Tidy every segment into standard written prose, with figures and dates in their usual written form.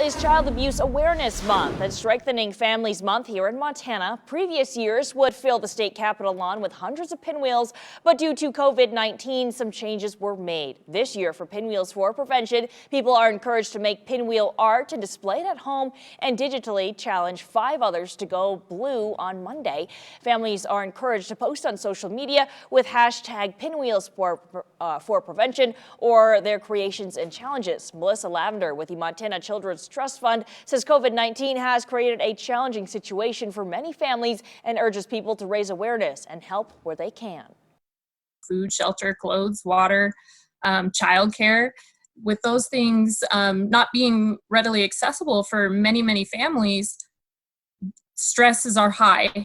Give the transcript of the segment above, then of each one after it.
Is Child Abuse Awareness Month and Strengthening Families Month here in Montana. Previous years would fill the state capitol lawn with hundreds of pinwheels, but due to COVID-19, some changes were made. This year, for Pinwheels For Prevention, people are encouraged to make pinwheel art and display it at home and digitally challenge 5 others to go blue on Monday. Families are encouraged to post on social media with hashtag Pinwheels for Prevention or their creations and challenges. Melissa Lavender with the Montana Children's Trust Fund says COVID-19 has created a challenging situation for many families and urges people to raise awareness and help where they can. Food, shelter, clothes, water, childcare. With those things not being readily accessible for many families, stresses are high.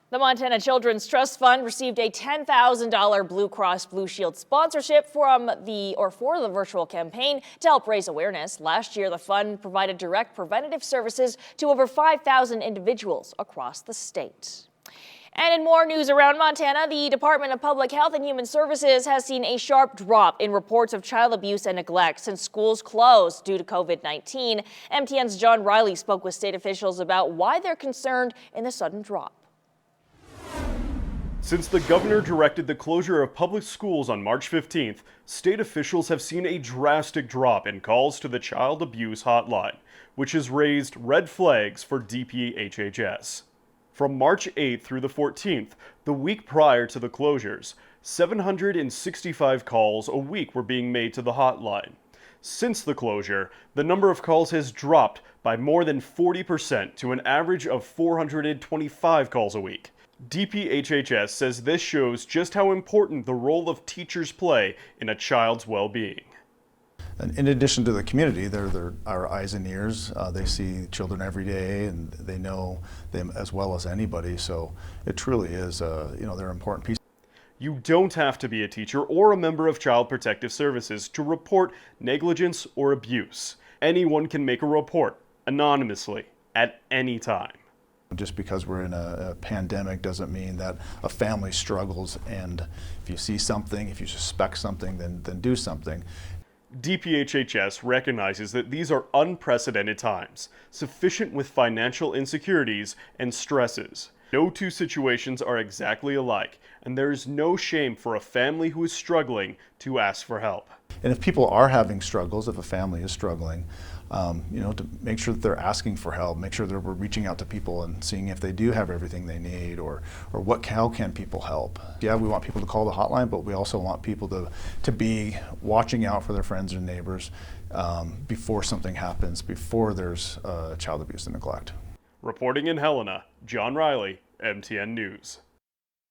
The Montana Children's Trust Fund received a $10,000 Blue Cross Blue Shield sponsorship for the virtual campaign to help raise awareness. Last year, the fund provided direct preventative services to over 5,000 individuals across the state. And in more news around Montana, the Department of Public Health and Human Services has seen a sharp drop in reports of child abuse and neglect since schools closed due to COVID-19. MTN's John Riley spoke with state officials about why they're concerned in the sudden drop. Since the governor directed the closure of public schools on March 15th, state officials have seen a drastic drop in calls to the Child Abuse Hotline, which has raised red flags for DPHHS. From March 8th through the 14th, the week prior to the closures, 765 calls a week were being made to the hotline. Since the closure, the number of calls has dropped by more than 40% to an average of 425 calls a week. DPHHS says this shows just how important the role of teachers play in a child's well-being. And in addition to the community, they're our eyes and ears. They see children every day, and they know them as well as anybody. So it truly is, they're an important piece. You don't have to be a teacher or a member of Child Protective Services to report negligence or abuse. Anyone can make a report anonymously at any time. Just because we're in a pandemic doesn't mean that a family struggles, and if you see something, if you suspect something, then do something. DPHHS recognizes that these are unprecedented times, sufficient with financial insecurities and stresses. No two situations are exactly alike, and there is no shame for a family who is struggling to ask for help. And if people are having struggles, if a family is struggling, to make sure that they're asking for help, make sure that we're reaching out to people and seeing if they do have everything they need, or how can people help. Yeah, we want people to call the hotline, but we also want people to be watching out for their friends and neighbors before something happens, before there's child abuse and neglect. Reporting in Helena, John Riley, MTN News.